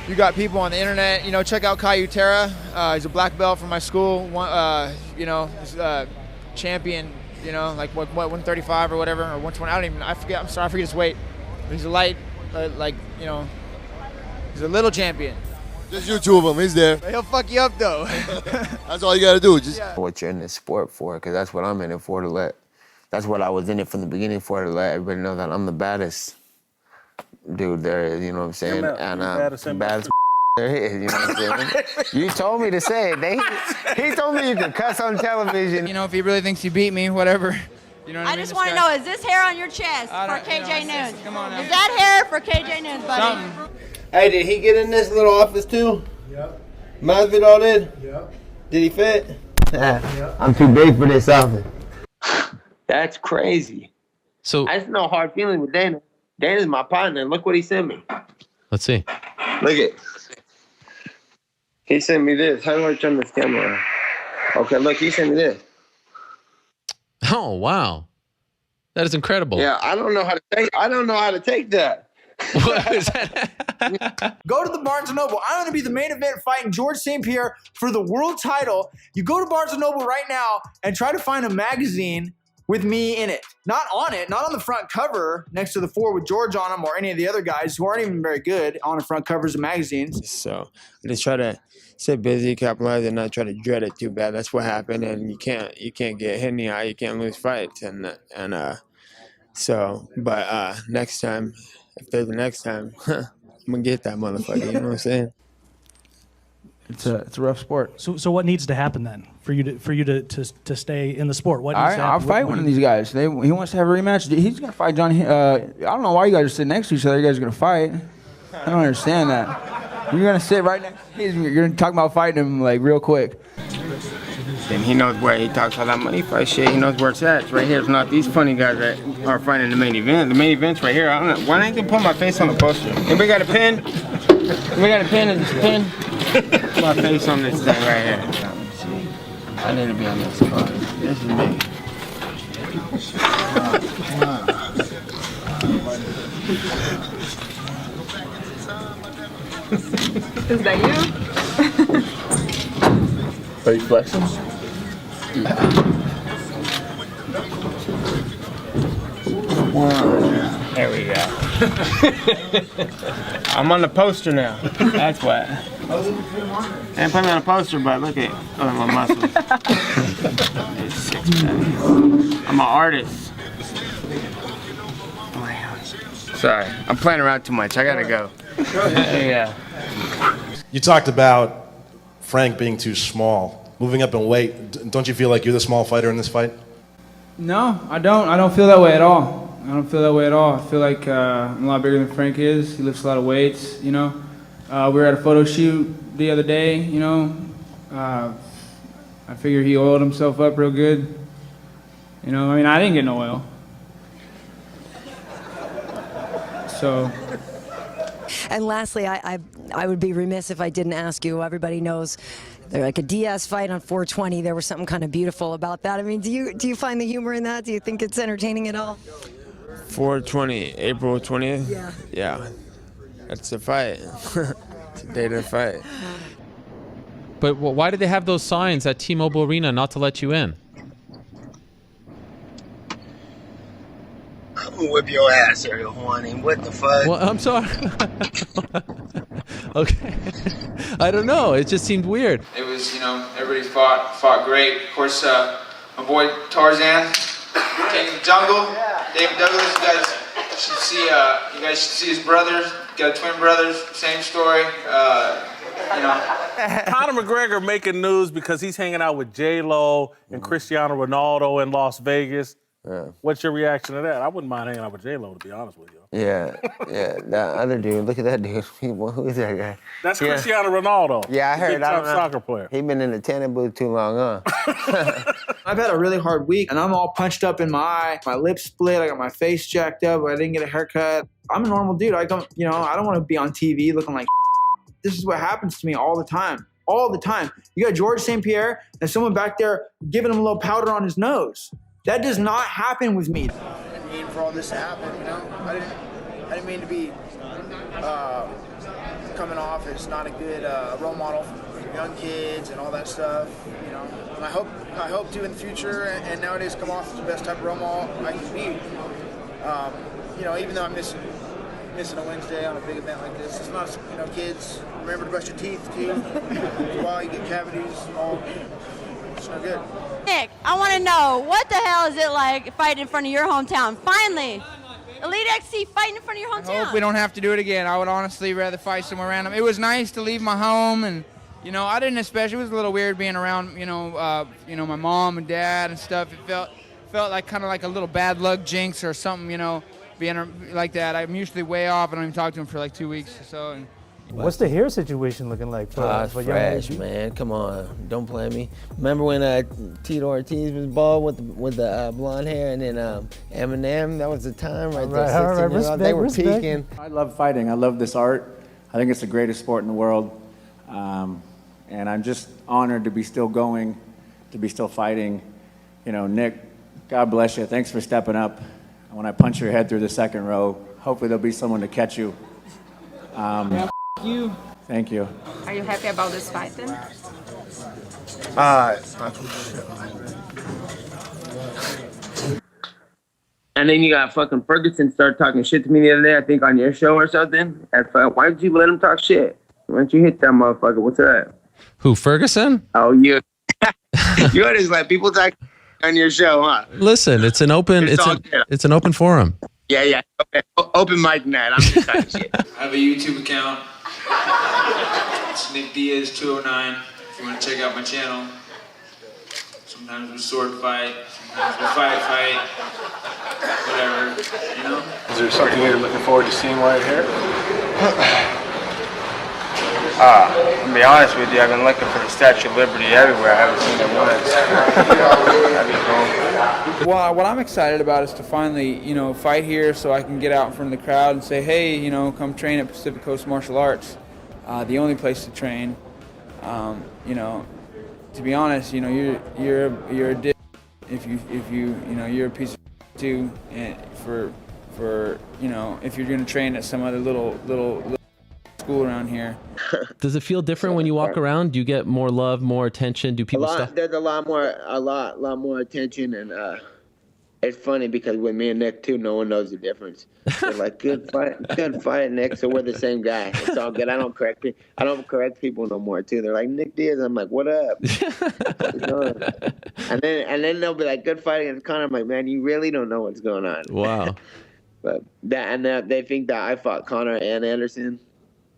You got people on the internet, check out Caillou Terra. He's a black belt from my school. He's a champion, like what 135 or whatever, or 120. I forget. I'm sorry, I forget his weight. But he's a light, he's a little champion. Just YouTube him, he's there. He'll fuck you up though. That's all you gotta do. What you're in this sport for, because that's what I'm in it for, that's what I was in it from the beginning for, to let everybody know that I'm the baddest dude there is, you know what I'm saying? And baddest there is, you know what I'm saying? You told me to say it. He told me you could cuss on television. If he really thinks he beat me, whatever. You know what I mean? just want to know, is this hair on your chest for KJ Nunes? Come on now. Is that hair for KJ Nunes, buddy? Something. Hey, did he get in this little office too? Yep. Masvidal did? Yep. Did he fit? I'm too big for this office. That's crazy. So I just no hard feeling with Dana. Dana's my partner. Look what he sent me. let's see. Look it. He sent me this. How do I turn this camera on? Okay, look, he sent me this. Oh wow, that is incredible. Yeah, I don't know how to take that. What is that? Go to the Barnes & Noble. I'm going to be the main event fighting George St. Pierre for the world title. You go to Barnes & Noble right now and try to find a magazine with me in it. Not on it, not on the front cover next to the 4 with George on them or any of the other guys who aren't even very good on the front covers of magazines. So I just try to stay busy, capitalize, and not try to dread it too bad. That's what happened, and you can't get hit in the eye. You can't lose fights, but next time, if there's a next time, I'm gonna get that motherfucker. You know what I'm saying? It's a rough sport. So what needs to happen then for you to stay in the sport? What needs to I'll happen? fight one of these guys. He wants to have a rematch. He's gonna fight John. I don't know why you guys are sitting next to each other. You guys are gonna fight. I don't understand that. You're gonna sit right next to him. You're gonna talk about fighting him like real quick. And he knows where he talks all that money fight shit. He knows where it's at. It's right here. It's not these funny guys that are fighting the main event. The main event's right here. I don't know. Why don't you put my face on the poster? Anybody got a pen? Anybody got a pen and just pin my face on this thing right here? I need to be on this card. This is me. Is that you? Are you flexing? There we go. I'm on the poster now. That's what. And put me on a poster, but look at my muscles. It's 6 pack. I'm an artist. Sorry, I'm playing around too much. I gotta go. Yeah. You talked about Frank being too small, moving up in weight. Don't you feel like you're the small fighter in this fight? No, I don't. I don't feel that way at all. I don't feel that way at all. I feel like I'm a lot bigger than Frank is. He lifts a lot of weights, We were at a photo shoot the other day, I figure he oiled himself up real good. I didn't get no oil. So. And lastly, I would be remiss if I didn't ask you. Everybody knows they're like a Diaz fight on 420. There was something kind of beautiful about that. I mean, do you find the humor in that? Do you think it's entertaining at all? 420, April 20th? Yeah. Yeah. That's the fight. It's the day of the fight. But why did they have those signs at T-Mobile Arena not to let you in? I'm gonna whip your ass, Ariel Horny. What the fuck? Well, I'm sorry. Okay. I don't know. It just seemed weird. It was, everybody fought great. Of course, my boy Tarzan, King of the Jungle, David Douglas. You guys should see his brothers. Got twin brothers, same story. Conor McGregor making news because he's hanging out with J-Lo and Cristiano Ronaldo in Las Vegas. Yeah. What's your reaction to that? I wouldn't mind hanging out with J-Lo, to be honest with you. Yeah. That other dude, look at that dude. Who is that guy? That's Cristiano Ronaldo. Yeah, I heard. Big-time soccer player. He been in the tanning booth too long, huh? I've had a really hard week, and I'm all punched up in my eye. My lips split. I got my face jacked up. I didn't get a haircut. I'm a normal dude. I don't want to be on TV looking like This is what happens to me all the time. All the time. You got George St. Pierre and someone back there giving him a little powder on his nose. That does not happen with me. I didn't mean for all this to happen, I didn't mean to be coming off as not a good role model for young kids and all that stuff. You know, and I hope to in the future and nowadays come off as the best type of role model I can be. You know, even though I'm missing a Wednesday on a big event like this, it's not, you know, kids, remember to brush your teeth too. While you get cavities, it's no good. Nick, I want to know, what the hell is it like fighting in front of your hometown? Finally, Elite XC fighting in front of your hometown. I hope we don't have to do it again. I would honestly rather fight somewhere random. It was nice to leave my home, and you know, I didn't especially. It was a little weird being around, you know, my mom and dad and stuff. It felt like kind of like a little bad luck jinx or something, you know, being like that. I'm usually way off. I don't even talk to him for like 2 weeks or so. And, what's the hair situation looking like for fresh, man. Come on, don't play me. Remember when Tito Ortiz was bald with the blonde hair, and then Eminem? That was the time right there. 16 years old, they were peaking. I love fighting. I love this art. I think it's the greatest sport in the world, and I'm just honored to be still going, to be still fighting. You know, Nick, God bless you. Thanks for stepping up. When I punch your head through the second row, hopefully there'll be someone to catch you. You. Thank you. Are you happy about this fight then? And then you got fucking Ferguson start talking shit to me the other day, I think on your show or something. Why did you let him talk shit? Why don't you hit that motherfucker? What's that? Who, Ferguson? Oh, you. You always let people talk on your show, huh? Listen, it's an open it's an open forum. Yeah. Okay. Open mic night. I'm just talking shit. I have a YouTube account. It's Nick Diaz 209. If you want to check out my channel. Sometimes we sword fight, sometimes we fight, whatever, you know? Is there something you're looking forward to seeing while you're here? To be honest with you, I've been looking for the Statue of Liberty everywhere. I haven't seen it once. That'd be cool. Well, what I'm excited about is to finally, you know, fight here so I can get out in front of the crowd and say, hey, you know, come train at Pacific Coast Martial Arts, the only place to train. You know, to be honest, you know, you're a dick if you know, you're a piece of too, and for you know, if you're gonna train at some other little school around here. Does it feel different when you walk around? Do you get more love, more attention? Do people stop? There's a lot more attention, and it's funny because with me and Nick too, no one knows the difference. They're like, good fight, Nick. So we're the same guy. It's all good. I don't correct people no more too. They're like, Nick Diaz. I'm like, what up? What's going on? And then they'll be like, good fight against Conor. I'm like, man, you really don't know what's going on. Wow. But they think that I fought Conor and Anderson.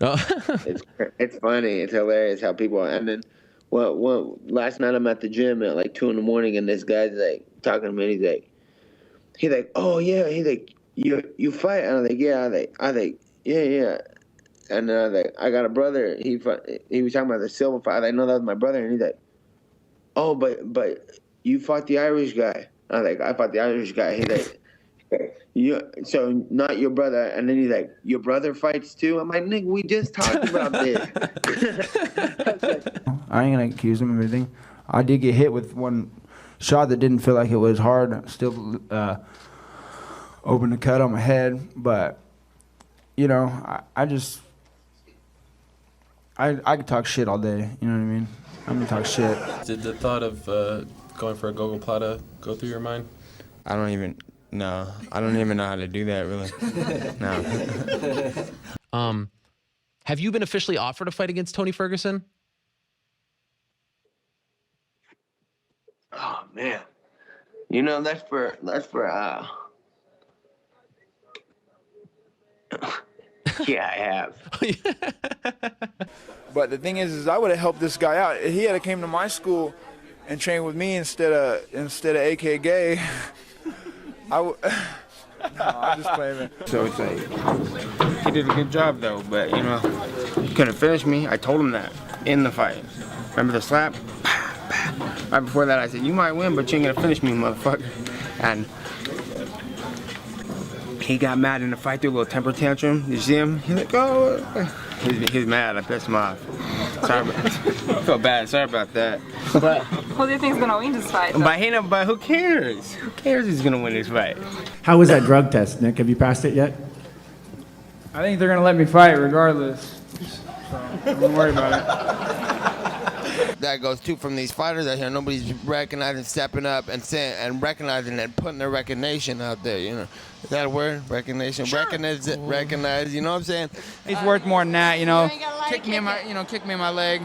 Oh. It's funny. It's hilarious how people. And then, well, last night I'm at the gym at like 2 a.m, and this guy's like talking to me. And he's like, oh yeah. He's like, you fight? And I'm like, yeah. I think, yeah. And then I was like, I got a brother. He was talking about the Silva fight. I know that was my brother. And he's like, oh, but you fought the Irish guy. I was like, I fought the Irish guy. He's like, so not your brother. And then he's like, your brother fights too? I'm like, Nick, we just talked about this. I ain't gonna accuse him of anything. I did get hit with one shot that didn't feel like it was hard. Still opened a cut on my head, but you know, I could talk shit all day. You know what I mean? I'm gonna talk shit. Did the thought of going for a Gogo Plata go through your mind? I don't even know how to do that, really. No. Have you been officially offered a fight against Tony Ferguson? Oh man, you know that's for yeah, I have. But the thing is I would have helped this guy out. He had came to my school and trained with me instead of AK Gay. No, I'm just playing, man. So it's like, he did a good job though, but you know, he couldn't finish me. I told him that in the fight. Remember the slap? Right before that I said, you might win, but you ain't gonna finish me, motherfucker. And he got mad in the fight, threw a little temper tantrum. You see him? He's like, oh. He's mad, I pissed him off. Sorry about I feel bad, sorry about that. But Who do you think is gonna win this fight? But who cares? Who cares who's gonna win this fight? How was that drug test, Nick? Have you passed it yet? I think they're gonna let me fight regardless. Don't worry about it. That goes too from these fighters out here. Nobody's recognizing, stepping up, and saying, and recognizing and putting their recognition out there. You know, is that a word? Recognition. Sure. Recognize. You know what I'm saying? He's worth more than that. You know, kick me in my leg.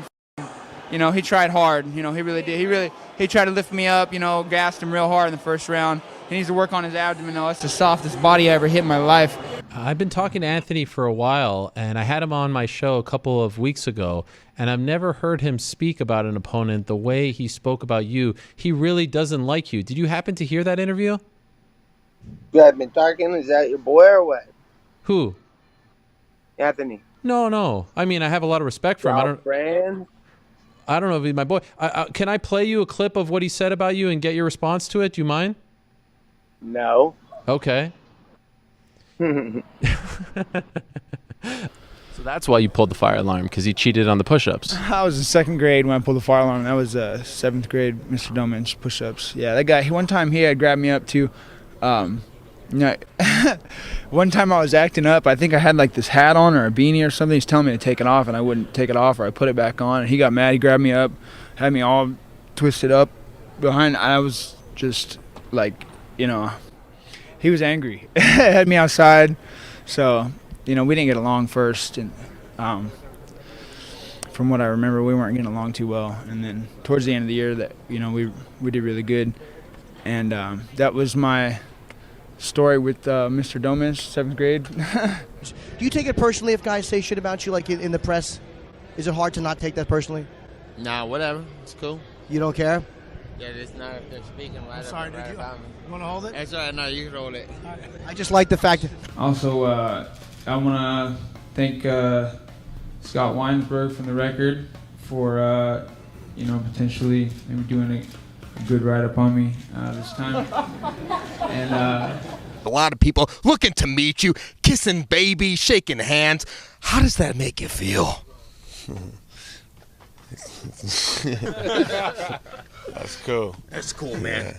You know, he tried hard. You know, he really did. He tried to lift me up. You know, gassed him real hard in the first round. He needs to work on his abdomen. Though it's the softest body I ever hit in my life. I've been talking to Anthony for a while, and I had him on my show a couple of weeks ago, and I've never heard him speak about an opponent the way he spoke about you. He really doesn't like you. Did you happen to hear that interview? You have been talking? Is that your boy or what? Who? Anthony. No. I mean, I have a lot of respect for him. I don't know if he's my boy. Can I play you a clip of what he said about you and get your response to it? Do you mind? No. Okay. So that's why you pulled the fire alarm, because he cheated on the push-ups. I was in second grade when I pulled the fire alarm. That was seventh grade, Mr. Doman's push-ups. Yeah, that guy. One time he had grabbed me up too. You know, one time I was acting up. I think I had like this hat on or a beanie or something. He's telling me to take it off, and I wouldn't take it off, or I put it back on. And he got mad. He grabbed me up, had me all twisted up behind. I was just like, you know, he was angry. Had me outside. So, you know, we didn't get along first, and from what I remember, we weren't getting along too well. And then towards the end of the year, that, you know, we did really good, and that was my story with Mr. Domas, seventh grade. Do you take it personally if guys say shit about you, like in the press? Is it hard to not take that personally? Nah, whatever. It's cool. You don't care? Yeah, it's not if they're speaking right sorry, right about me. You want to hold it? That's all right. No, you can hold it. I just like the fact that... Also, I want to thank Scott Weinsberg from The Record for, you know, potentially maybe doing a good write-up on me this time. And a lot of people looking to meet you, kissing babies, shaking hands. How does that make you feel? That's cool. That's cool, man.